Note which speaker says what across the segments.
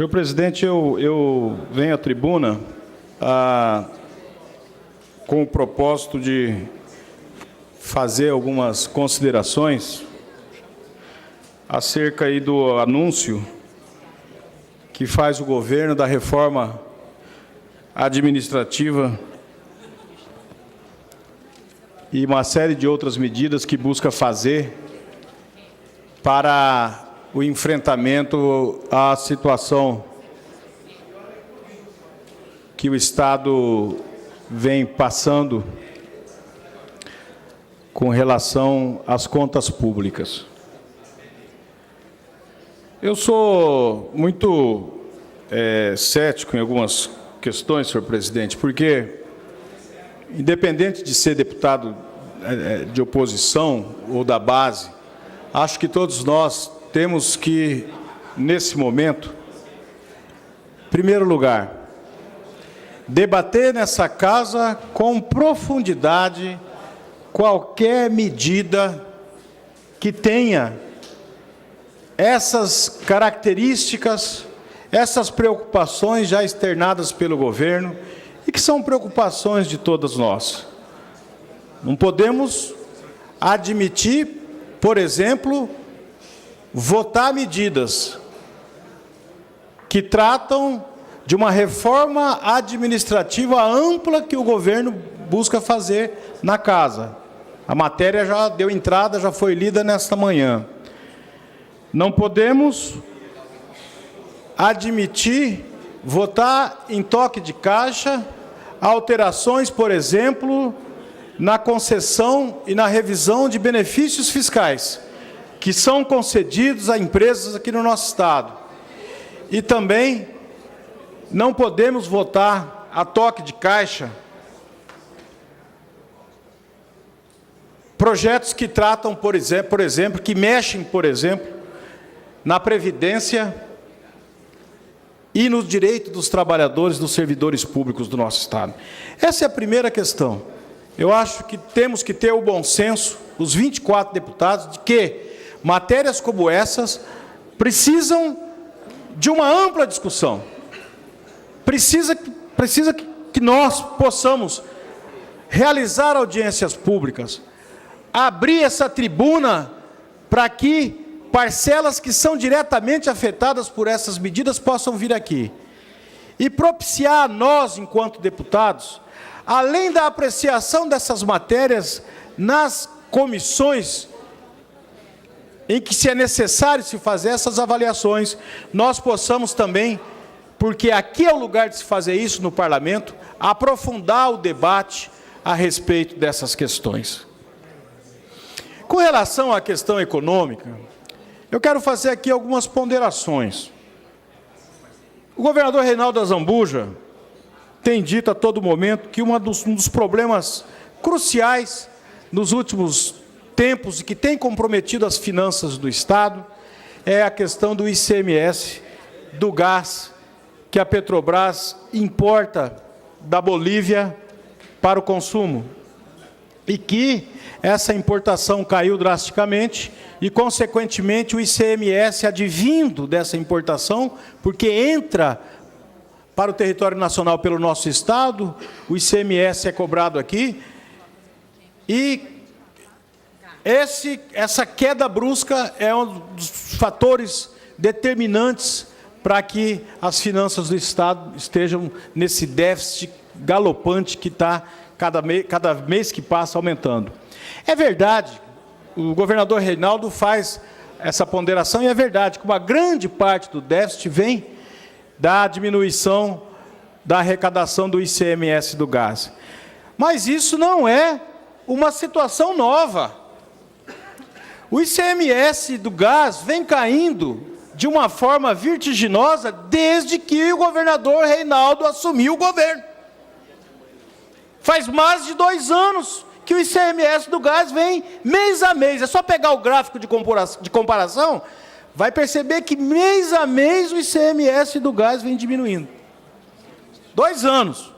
Speaker 1: Senhor presidente, eu venho à tribuna com o propósito de fazer algumas considerações acerca aí do anúncio que faz o governo da reforma administrativa e uma série de outras medidas que busca fazer para o enfrentamento à situação que o Estado vem passando com relação às contas públicas. Eu sou muito cético em algumas questões, senhor presidente, porque, independente de ser deputado de oposição ou da base, acho que todos nós temos que, nesse momento, em primeiro lugar, debater nessa casa com profundidade qualquer medida que tenha essas características, essas preocupações já externadas pelo governo e que são preocupações de todos nós. Não podemos admitir, por exemplo, votar medidas que tratam de uma reforma administrativa ampla que o governo busca fazer na casa. A matéria já deu entrada, já foi lida nesta manhã. Não podemos admitir votar em toque de caixa alterações, por exemplo, na concessão e na revisão de benefícios fiscais que são concedidos a empresas aqui no nosso Estado. E também não podemos votar a toque de caixa projetos que tratam, por exemplo, que mexem, por exemplo, na Previdência e nos direitos dos trabalhadores, dos servidores públicos do nosso Estado. Essa é a primeira questão. Eu acho que temos que ter o bom senso, os 24 deputados, de que matérias como essas precisam de uma ampla discussão. Precisa que nós possamos realizar audiências públicas, abrir essa tribuna para que parcelas que são diretamente afetadas por essas medidas possam vir aqui. E propiciar a nós, enquanto deputados, além da apreciação dessas matérias nas comissões em que se é necessário se fazer essas avaliações, nós possamos também, porque aqui é o lugar de se fazer isso no Parlamento, aprofundar o debate a respeito dessas questões. Com relação à questão econômica, eu quero fazer aqui algumas ponderações. O governador Reinaldo Azambuja tem dito a todo momento que um dos problemas cruciais nos últimos tempos e que tem comprometido as finanças do Estado é a questão do ICMS, do gás, que a Petrobras importa da Bolívia para o consumo. E que essa importação caiu drasticamente e, consequentemente, o ICMS advindo dessa importação, porque entra para o território nacional pelo nosso Estado, o ICMS é cobrado aqui, e essa queda brusca é um dos fatores determinantes para que as finanças do Estado estejam nesse déficit galopante que está, cada mês que passa, aumentando. É verdade, o governador Reinaldo faz essa ponderação, e é verdade que uma grande parte do déficit vem da diminuição da arrecadação do ICMS do gás. Mas isso não é uma situação nova. O ICMS do gás vem caindo de uma forma vertiginosa desde que o governador Reinaldo assumiu o governo. Faz mais de 2 anos que o ICMS do gás vem mês a mês. É só pegar o gráfico de comparação, vai perceber que mês a mês o ICMS do gás vem diminuindo. 2 anos.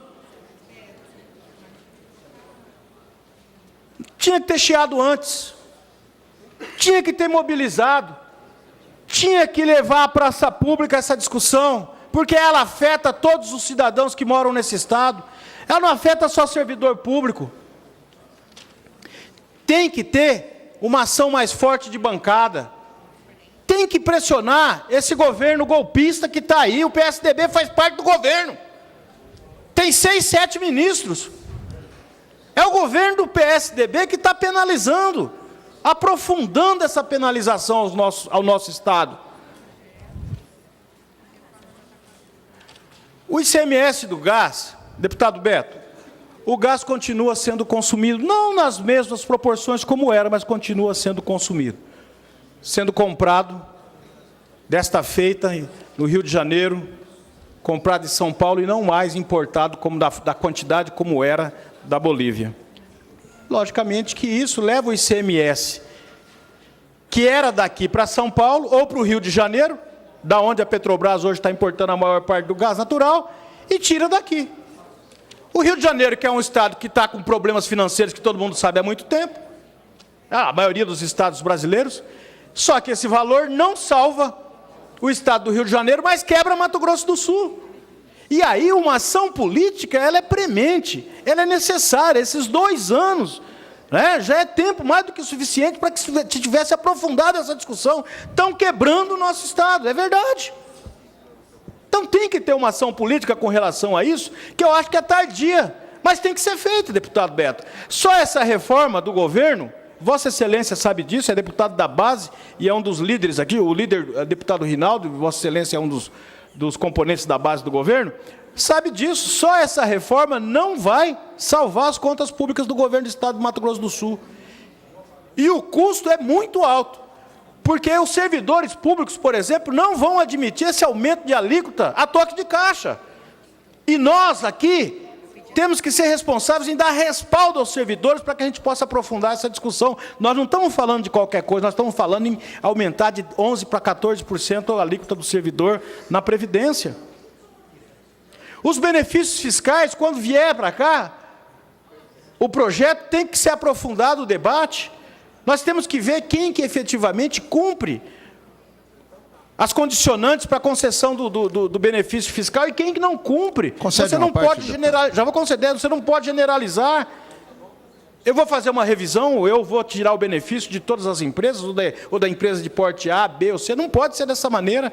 Speaker 1: Tinha que ter chiado antes. Tinha que ter mobilizado. Tinha que levar à praça pública essa discussão porque ela afeta todos os cidadãos que moram nesse Estado. Ela não afeta só servidor público. Tem que ter uma ação mais forte de bancada. Tem que pressionar esse governo golpista que está aí. O PSDB faz parte do governo. Tem 6, 7 ministros. É o governo do PSDB que está penalizando, aprofundando essa penalização ao nosso Estado. O ICMS do gás, deputado Beto, o gás continua sendo consumido, não nas mesmas proporções como era, mas continua sendo consumido. Sendo comprado, desta feita, no Rio de Janeiro, comprado em São Paulo e não mais importado como da quantidade como era da Bolívia. Logicamente que isso leva o ICMS, que era daqui para São Paulo ou para o Rio de Janeiro, da onde a Petrobras hoje está importando a maior parte do gás natural, e tira daqui. O Rio de Janeiro, que é um estado que está com problemas financeiros, que todo mundo sabe há muito tempo, a maioria dos estados brasileiros, só que esse valor não salva o estado do Rio de Janeiro, mas quebra Mato Grosso do Sul. E aí uma ação política, ela é premente, ela é necessária. Esses 2 anos, né, já é tempo mais do que suficiente para que se tivesse aprofundado essa discussão. Estão quebrando o nosso Estado, é verdade. Então tem que ter uma ação política com relação a isso, que eu acho que é tardia, mas tem que ser feita, deputado Beto. Só essa reforma do governo, Vossa Excelência sabe disso, é deputado da base e é um dos líderes aqui, o líder, deputado Rinaldo, Vossa Excelência é um dos componentes da base do governo, sabe disso. Só essa reforma não vai salvar as contas públicas do governo do Estado de Mato Grosso do Sul. E o custo é muito alto, porque os servidores públicos, por exemplo, não vão admitir esse aumento de alíquota a toque de caixa. E nós aqui temos que ser responsáveis em dar respaldo aos servidores para que a gente possa aprofundar essa discussão. Nós não estamos falando de qualquer coisa, nós estamos falando em aumentar de 11% para 14% a alíquota do servidor na Previdência. Os benefícios fiscais, quando vier para cá, o projeto tem que ser aprofundado o debate. Nós temos que ver quem que efetivamente cumpre as condicionantes para a concessão do benefício fiscal e quem que não cumpre.
Speaker 2: Concede
Speaker 1: você não
Speaker 2: parte,
Speaker 1: pode generalizar, já vou conceder, você não pode generalizar. Eu vou fazer uma revisão, eu vou tirar o benefício de todas as empresas, ou da empresa de porte A, B ou C, não pode ser dessa maneira.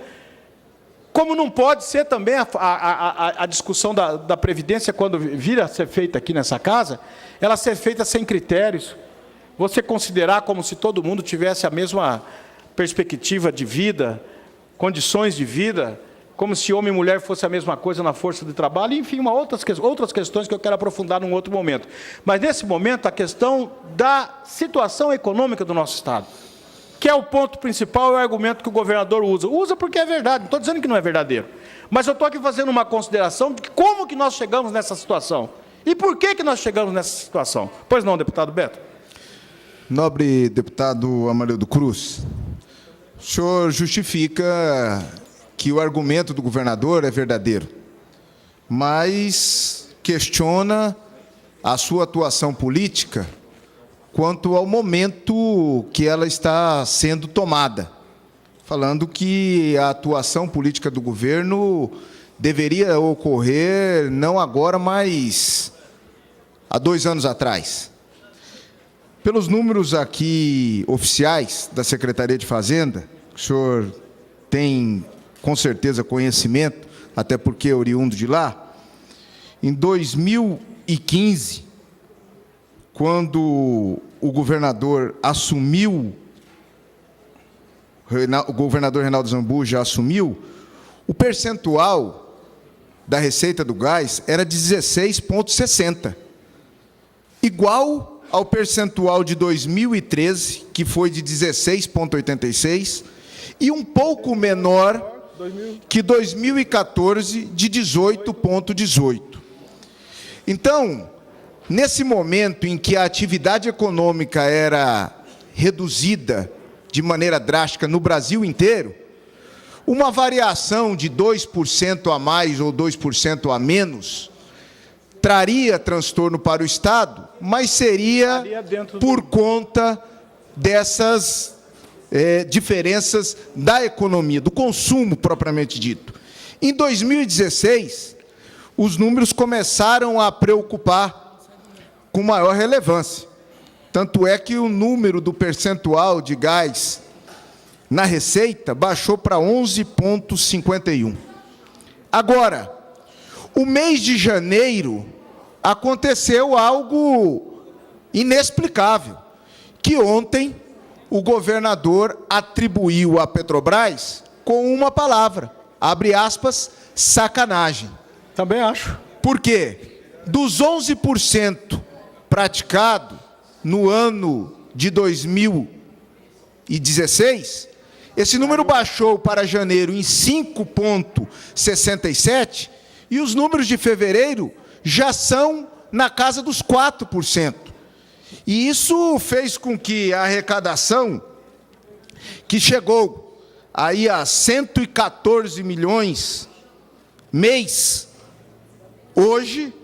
Speaker 1: Como não pode ser também a discussão da Previdência, quando vir a ser feita aqui nessa casa, ela ser feita sem critérios. Você considerar como se todo mundo tivesse a mesma perspectiva de vida, condições de vida, como se homem e mulher fosse a mesma coisa na força de trabalho, enfim, outras questões que eu quero aprofundar num outro momento. Mas, nesse momento, a questão da situação econômica do nosso Estado, que é o ponto principal, é o argumento que o governador usa. Usa porque é verdade, não estou dizendo que não é verdadeiro. Mas eu estou aqui fazendo uma consideração de como que nós chegamos nessa situação. E por que nós chegamos nessa situação? Pois não, deputado Beto?
Speaker 2: Nobre deputado Amarildo Cruz, o senhor justifica que o argumento do governador é verdadeiro, mas questiona a sua atuação política quanto ao momento que ela está sendo tomada, falando que a atuação política do governo deveria ocorrer não agora, mas há 2 anos atrás. Pelos números aqui oficiais da Secretaria de Fazenda, o senhor tem com certeza conhecimento, até porque é oriundo de lá, em 2015, quando o governador assumiu, o governador Reinaldo Zambuja assumiu, o percentual da receita do gás era 16,60, igual ao percentual de 2013, que foi de 16,86, e um pouco menor que 2014, de 18,18. Então, nesse momento em que a atividade econômica era reduzida de maneira drástica no Brasil inteiro, uma variação de 2% a mais ou 2% a menos traria transtorno para o Estado, mas seria por conta dessas diferenças da economia, do consumo propriamente dito. Em 2016, os números começaram a preocupar com maior relevância. Tanto é que o número do percentual de gás na receita baixou para 11,51. Agora, o mês de janeiro aconteceu algo inexplicável, que ontem o governador atribuiu à Petrobras com uma palavra, abre aspas, sacanagem.
Speaker 1: Também acho.
Speaker 2: Por quê? Dos 11% praticado no ano de 2016, esse número baixou para janeiro em 5,67 e os números de fevereiro já são na casa dos 4%. E isso fez com que a arrecadação, que chegou aí a 114 milhões mês, hoje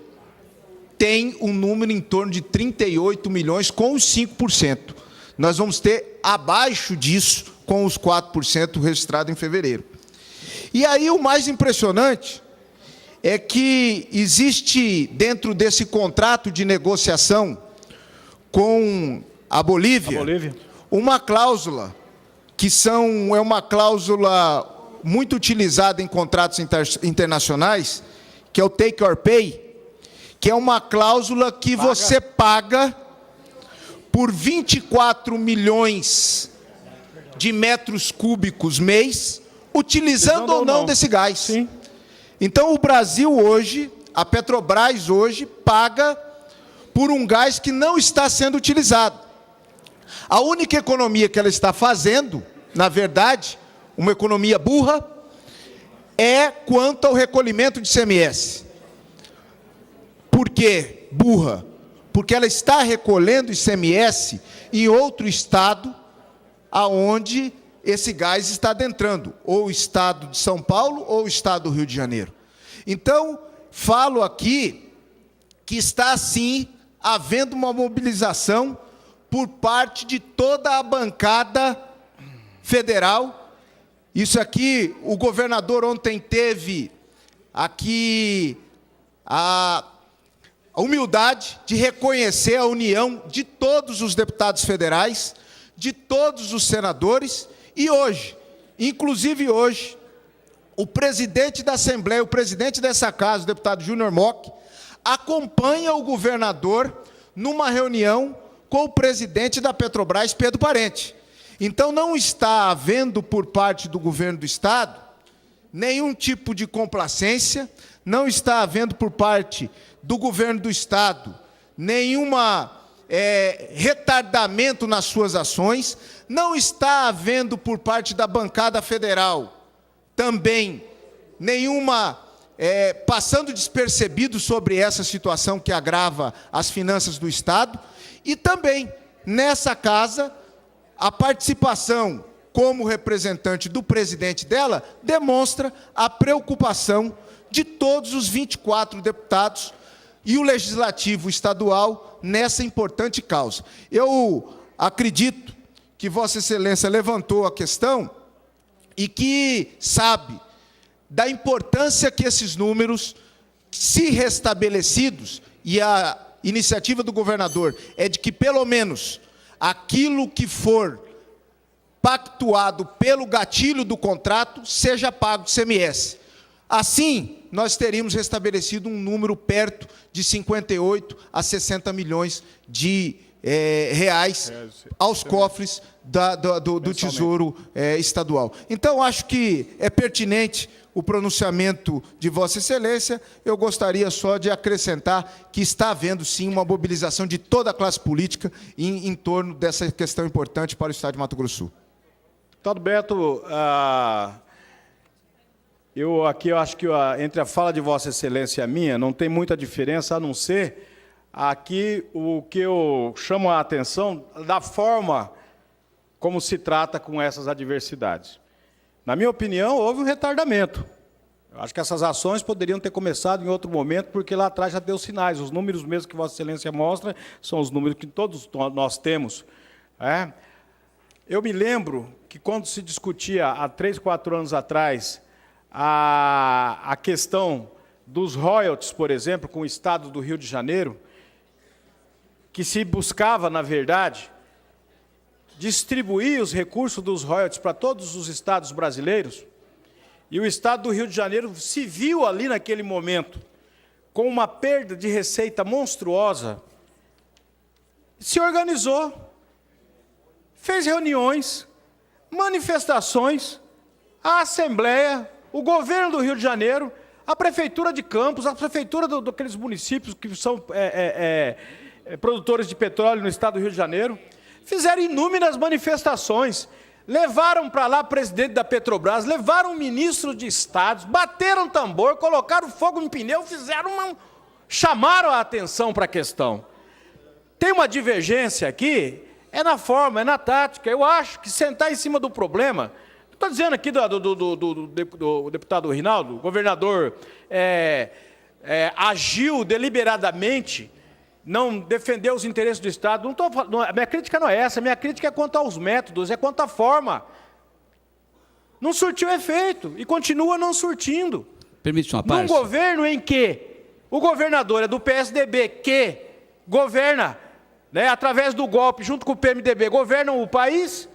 Speaker 2: tem um número em torno de 38 milhões com os 5%. Nós vamos ter abaixo disso com os 4% registrado em fevereiro. E aí o mais impressionante é que existe dentro desse contrato de negociação com a Bolívia, uma cláusula que é uma cláusula muito utilizada em contratos internacionais, que é o take or pay, que é uma cláusula que você paga por 24 milhões de metros cúbicos mês, utilizando ou não desse gás.
Speaker 1: Sim.
Speaker 2: Então, o Brasil hoje, a Petrobras hoje, paga por um gás que não está sendo utilizado. A única economia que ela está fazendo, na verdade, uma economia burra, é quanto ao recolhimento de ICMS. Por quê burra? Porque ela está recolhendo ICMS em outro estado aonde esse gás está adentrando, ou o estado de São Paulo ou o estado do Rio de Janeiro. Então, falo aqui que está, sim, havendo uma mobilização por parte de toda a bancada federal. Isso aqui, o governador ontem teve aqui a humildade de reconhecer a união de todos os deputados federais, de todos os senadores, e hoje, inclusive hoje, o presidente da Assembleia, o presidente dessa casa, o deputado Júnior Mock, acompanha o governador numa reunião com o presidente da Petrobras, Pedro Parente. Então, não está havendo, por parte do governo do Estado, nenhum tipo de complacência, não está havendo, por parte do governo do Estado, nenhuma retardamento nas suas ações, não está havendo, por parte da bancada federal, também nenhuma passando despercebido sobre essa situação que agrava as finanças do Estado, e também, nessa casa, a participação como representante do presidente dela demonstra a preocupação de todos os 24 deputados e o Legislativo Estadual nessa importante causa. Eu acredito que Vossa Excelência levantou a questão e que sabe da importância que esses números, se restabelecidos, e a iniciativa do governador é de que, pelo menos, aquilo que for pactuado pelo gatilho do contrato seja pago de ICMS. Assim, nós teríamos restabelecido um número perto de 58 a 60 milhões de reais aos cofres do Tesouro Estadual. Então, acho que é pertinente o pronunciamento de Vossa Excelência. Eu gostaria só de acrescentar que está havendo, sim, uma mobilização de toda a classe política em torno dessa questão importante para o Estado de Mato Grosso do Sul.
Speaker 1: Deputado Beto, eu acho que entre a fala de Vossa Excelência e a minha não tem muita diferença, a não ser aqui o que eu chamo a atenção da forma como se trata com essas adversidades. Na minha opinião, houve um retardamento. Eu acho que essas ações poderiam ter começado em outro momento, porque lá atrás já deu sinais. Os números mesmo que Vossa Excelência mostra são os números que todos nós temos. Eu me lembro que, quando se discutia há 3, 4 anos atrás a questão dos royalties, por exemplo, com o Estado do Rio de Janeiro, que se buscava, na verdade, distribuir os recursos dos royalties para todos os estados brasileiros, e o Estado do Rio de Janeiro se viu ali naquele momento com uma perda de receita monstruosa, se organizou, fez reuniões, manifestações, a Assembleia, o governo do Rio de Janeiro, a Prefeitura de Campos, a Prefeitura daqueles municípios que são produtores de petróleo no estado do Rio de Janeiro, fizeram inúmeras manifestações, levaram para lá o presidente da Petrobras, levaram o ministro de Estado, bateram tambor, colocaram fogo no pneu, chamaram a atenção para a questão. Tem uma divergência aqui, é na forma, é na tática. Eu acho que sentar em cima do problema, estou dizendo aqui do deputado Rinaldo, o governador agiu deliberadamente, não defendeu os interesses do Estado. A minha crítica não é essa, a minha crítica é quanto aos métodos, é quanto à forma. Não surtiu efeito e continua não surtindo.
Speaker 3: Permite uma parte?
Speaker 1: Num governo em que o governador é do PSDB, que governa, né, através do golpe, junto com o PMDB, governam o país,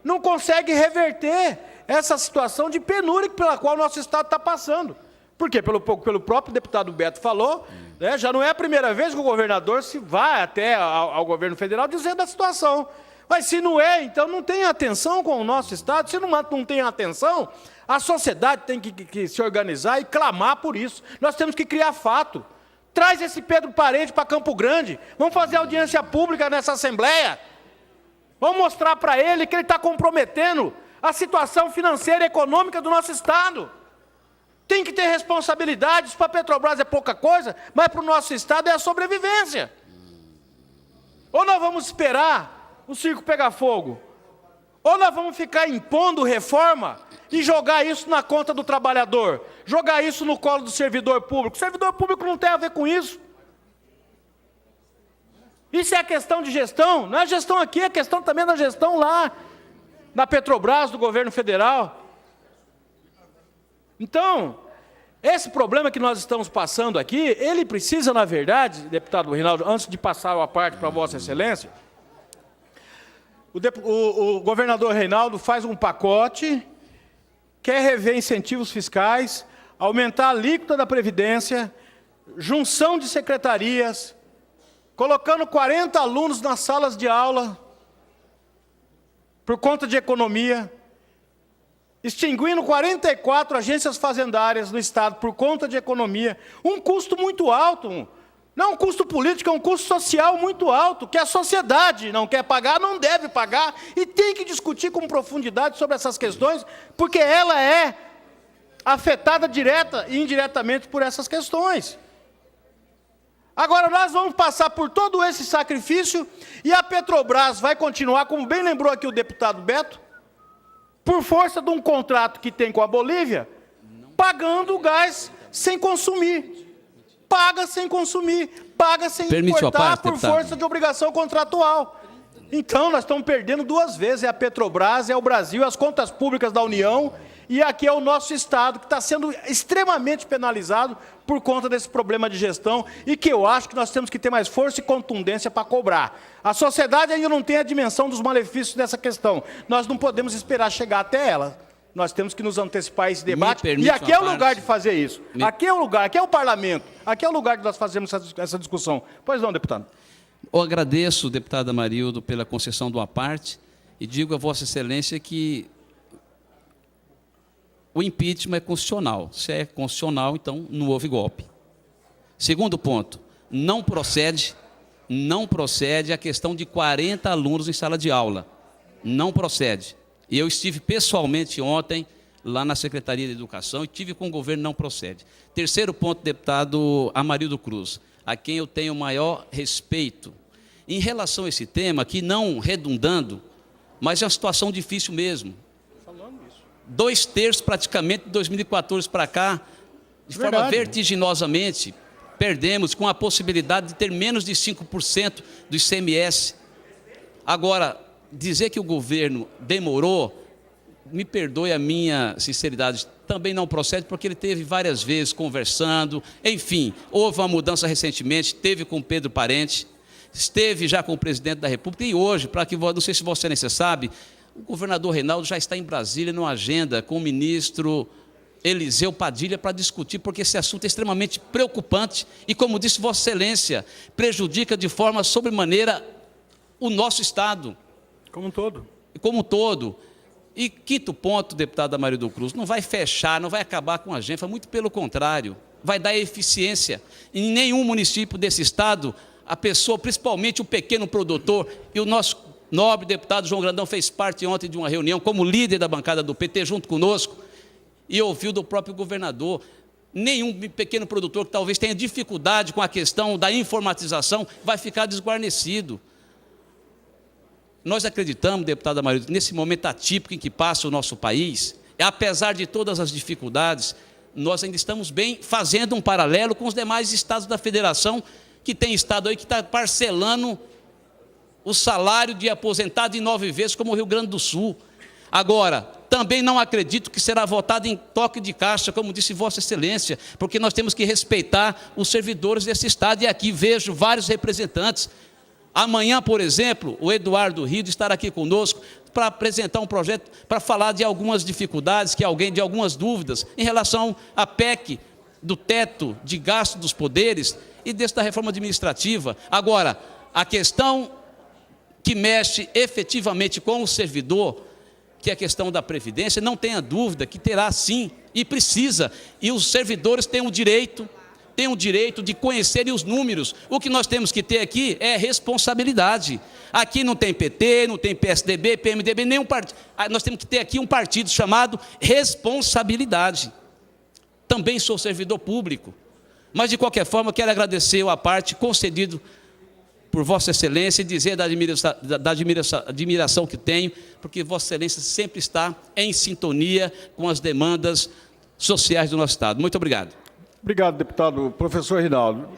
Speaker 1: não consegue reverter essa situação de penúria pela qual o nosso Estado está passando. Por quê? Pelo próprio deputado Beto falou, né, já não é a primeira vez que o governador se vai até ao governo federal dizer da situação. Mas se não é, então não tem atenção com o nosso Estado. Se não tem atenção, a sociedade tem que se organizar e clamar por isso. Nós temos que criar fato. Traz esse Pedro Parede para Campo Grande. Vamos fazer audiência pública nessa Assembleia. Vamos mostrar para ele que ele está comprometendo a situação financeira e econômica do nosso Estado. Tem que ter responsabilidades. Para a Petrobras é pouca coisa, mas para o nosso Estado é a sobrevivência. Ou nós vamos esperar o circo pegar fogo, ou nós vamos ficar impondo reforma e jogar isso na conta do trabalhador, jogar isso no colo do servidor público. O servidor público não tem a ver com isso. Isso é a questão de gestão, não é gestão aqui, é questão também da gestão lá, na Petrobras, do governo federal. Então, esse problema que nós estamos passando aqui, ele precisa, na verdade, deputado Rinaldo, antes de passar a parte para Vossa Excelência, o governador Reinaldo faz um pacote, quer rever incentivos fiscais, aumentar a alíquota da Previdência, junção de secretarias, colocando 40 alunos nas salas de aula, por conta de economia, extinguindo 44 agências fazendárias no Estado por conta de economia, um custo muito alto, não é um custo político, é um custo social muito alto, que a sociedade não quer pagar, não deve pagar, e tem que discutir com profundidade sobre essas questões, porque ela é afetada direta e indiretamente por essas questões. Agora, nós vamos passar por todo esse sacrifício, e a Petrobras vai continuar, como bem lembrou aqui o deputado Beto, por força de um contrato que tem com a Bolívia, pagando o gás sem consumir. Paga sem consumir, paga sem importar por força de obrigação contratual. Então, nós estamos perdendo duas vezes, é a Petrobras, é o Brasil, as contas públicas da União, e aqui é o nosso Estado, que está sendo extremamente penalizado por conta desse problema de gestão, e que eu acho que nós temos que ter mais força e contundência para cobrar. A sociedade ainda não tem a dimensão dos malefícios dessa questão. Nós não podemos esperar chegar até ela. Nós temos que nos antecipar a esse debate, e aqui é o lugar de fazer isso. Aqui é o lugar, aqui é o parlamento, aqui é o lugar de nós fazermos essa discussão. Pois não, deputado?
Speaker 3: Eu agradeço, deputada Marildo, pela concessão de uma parte, e digo a Vossa Excelência que o impeachment é constitucional. Se é constitucional, então não houve golpe. Segundo ponto, não procede a questão de 40 alunos em sala de aula. Não procede. E eu estive pessoalmente ontem lá na Secretaria de Educação e tive com o governo, não procede. Terceiro ponto, deputado Amarildo Cruz, a quem eu tenho o maior respeito. Em relação a esse tema, que não redundando, mas é uma situação difícil mesmo. 2/3 praticamente de 2014 para cá, de forma vertiginosamente, perdemos com a possibilidade de ter menos de 5% do ICMS. Agora, dizer que o governo demorou, me perdoe a minha sinceridade, também não procede, porque ele teve várias vezes conversando, enfim, houve uma mudança recentemente, teve com Pedro Parente, esteve já com o presidente da República, e hoje, para que, não sei se Vossa Excelência sabe, o governador Reinaldo já está em Brasília, numa agenda com o ministro Eliseu Padilha, para discutir, porque esse assunto é extremamente preocupante e, como disse Vossa Excelência, prejudica de forma sobremaneira o nosso Estado.
Speaker 1: Como um todo.
Speaker 3: Como um todo. E quinto ponto, deputada Amarildo Cruz, não vai fechar, não vai acabar com a Genfa, muito pelo contrário, vai dar eficiência. Em nenhum município desse Estado, a pessoa, principalmente o pequeno produtor, e o nosso nobre deputado João Grandão fez parte ontem de uma reunião como líder da bancada do PT, junto conosco, e ouviu do próprio governador, nenhum pequeno produtor que talvez tenha dificuldade com a questão da informatização vai ficar desguarnecido. Nós acreditamos, deputada Amarildo, nesse momento atípico em que passa o nosso país, apesar de todas as dificuldades, nós ainda estamos bem fazendo um paralelo com os demais estados da federação, que tem estado aí que está parcelando o salário de aposentado em 9 vezes, como o Rio Grande do Sul. Agora, também não acredito que será votado em toque de caixa, como disse Vossa Excelência, porque nós temos que respeitar os servidores desse estado, e aqui vejo vários representantes. Amanhã, por exemplo, o Eduardo Rido estará aqui conosco para apresentar um projeto, para falar de algumas dificuldades, de algumas dúvidas em relação à PEC, do teto de gasto dos poderes e desta reforma administrativa. Agora, a questão que mexe efetivamente com o servidor, que é a questão da Previdência, não tenha dúvida que terá sim, e precisa, e os servidores têm o direito de conhecerem os números. O que nós temos que ter aqui é responsabilidade. Aqui não tem PT, não tem PSDB, PMDB, nenhum partido. Nós temos que ter aqui um partido chamado responsabilidade. Também sou servidor público, mas de qualquer forma quero agradecer a parte concedido por Vossa Excelência e dizer da admiração que tenho, porque Vossa Excelência sempre está em sintonia com as demandas sociais do nosso Estado. Muito obrigado.
Speaker 1: Obrigado, deputado. Professor Reinaldo,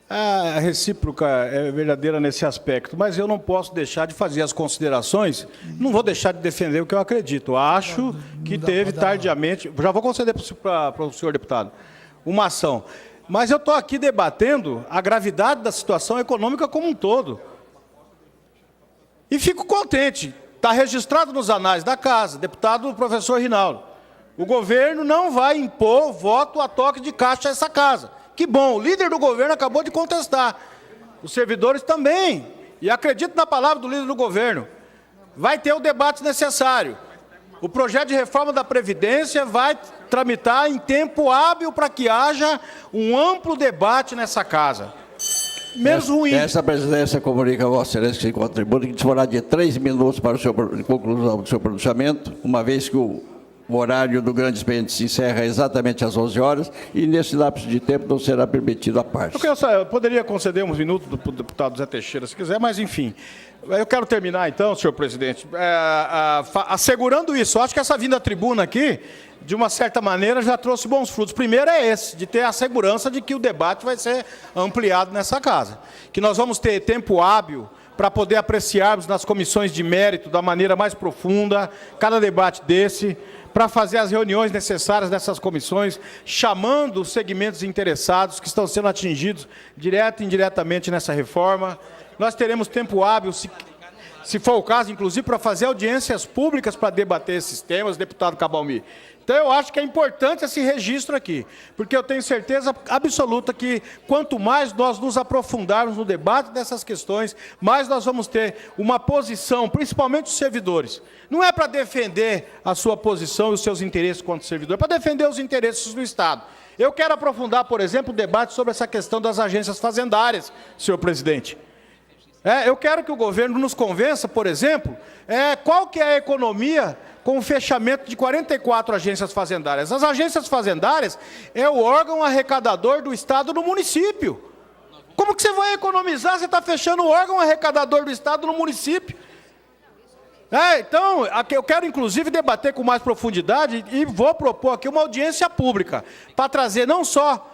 Speaker 1: a recíproca é verdadeira nesse aspecto, mas eu não posso deixar de fazer as considerações, não vou deixar de defender o que eu acredito. Acho que teve tardiamente, já vou conceder para o senhor deputado, uma ação. Mas eu estou aqui debatendo a gravidade da situação econômica como um todo. E fico contente, está registrado nos anais da casa, deputado professor Reinaldo. O governo não vai impor voto a toque de caixa a essa casa. Que bom, o líder do governo acabou de contestar. Os servidores também. E acredito na palavra do líder do governo. Vai ter o debate necessário. O projeto de reforma da Previdência vai tramitar em tempo hábil para que haja um amplo debate nessa casa. Menos ruim.
Speaker 4: Essa presidência comunica a Vossa Excelência que se contribui que disporá de 3 minutos para a conclusão do seu pronunciamento, uma vez que o horário do grande expediente se encerra exatamente às 11 horas e, nesse lapso de tempo, não será permitido a parte.
Speaker 1: Eu poderia conceder uns minutos para o deputado Zé Teixeira, se quiser, mas, enfim. Eu quero terminar, então, senhor presidente, assegurando isso. Eu acho que essa vinda à tribuna aqui, de uma certa maneira, já trouxe bons frutos. Primeiro é esse, de ter a segurança de que o debate vai ser ampliado nessa casa. Que nós vamos ter tempo hábil para poder apreciarmos nas comissões de mérito, da maneira mais profunda, cada debate desse, para fazer as reuniões necessárias dessas comissões, chamando os segmentos interessados que estão sendo atingidos direto e indiretamente nessa reforma. Nós teremos tempo hábil, se for o caso, inclusive, para fazer audiências públicas para debater esses temas, deputado Cabalmi. Então, eu acho que é importante esse registro aqui, porque eu tenho certeza absoluta que, quanto mais nós nos aprofundarmos no debate dessas questões, mais nós vamos ter uma posição, principalmente os servidores. Não é para defender a sua posição e os seus interesses quanto servidor, é para defender os interesses do Estado. Eu quero aprofundar, por exemplo, o debate sobre essa questão das agências fazendárias, senhor presidente. Eu quero que o governo nos convença, por exemplo, qual que é a economia com o fechamento de 44 agências fazendárias. As agências fazendárias é o órgão arrecadador do Estado no município. Como que você vai economizar? Você está fechando o órgão arrecadador do Estado no município. Então, eu quero, inclusive, debater com mais profundidade e vou propor aqui uma audiência pública para trazer não só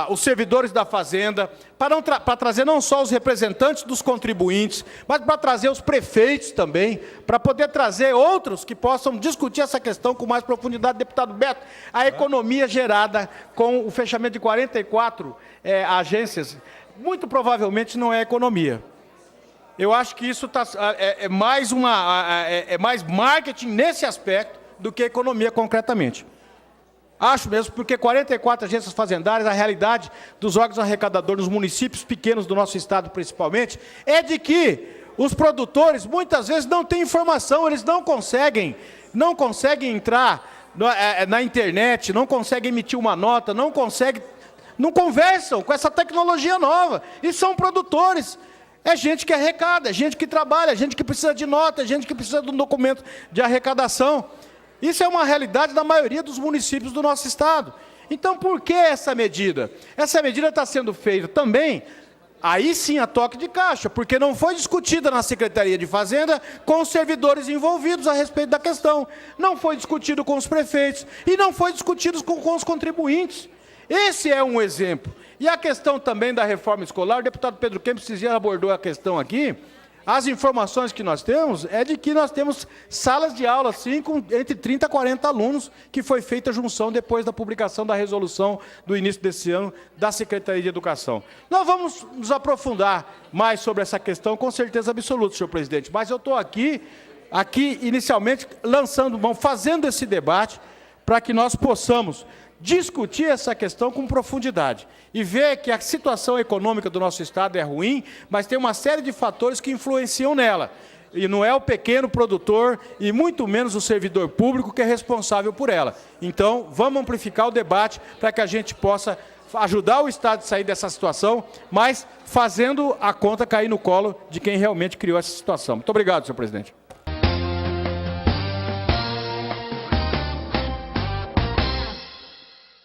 Speaker 1: os servidores da Fazenda, para trazer não só os representantes dos contribuintes, mas para trazer os prefeitos também, para poder trazer outros que possam discutir essa questão com mais profundidade. Deputado Beto, a economia gerada com o fechamento de 44 agências, muito provavelmente não é economia. Eu acho que isso é mais marketing nesse aspecto do que economia concretamente. Acho mesmo, porque 44 agências fazendárias, a realidade dos órgãos arrecadadores nos municípios pequenos do nosso estado, principalmente, é de que os produtores, muitas vezes, não têm informação, eles não conseguem entrar na internet, não conseguem emitir uma nota, não conversam com essa tecnologia nova. E são produtores. É gente que arrecada, é gente que trabalha, é gente que precisa de nota, é gente que precisa de um documento de arrecadação. Isso é uma realidade da maioria dos municípios do nosso estado. Então, por que essa medida? Essa medida está sendo feita também, aí sim, a toque de caixa, porque não foi discutida na Secretaria de Fazenda com os servidores envolvidos a respeito da questão. Não foi discutido com os prefeitos e não foi discutido com os contribuintes. Esse é um exemplo. E a questão também da reforma escolar, o deputado Pedro Kempis já abordou a questão aqui. As informações que nós temos é de que nós temos salas de aula, sim, com entre 30 e 40 alunos, que foi feita a junção depois da publicação da resolução do início desse ano da Secretaria de Educação. Nós vamos nos aprofundar mais sobre essa questão, com certeza absoluta, senhor presidente, mas eu estou aqui inicialmente, fazendo esse debate para que nós possamos discutir essa questão com profundidade e ver que a situação econômica do nosso estado é ruim, mas tem uma série de fatores que influenciam nela. E não é o pequeno produtor e muito menos o servidor público que é responsável por ela. Então, vamos amplificar o debate para que a gente possa ajudar o estado a sair dessa situação, mas fazendo a conta cair no colo de quem realmente criou essa situação. Muito obrigado, senhor presidente.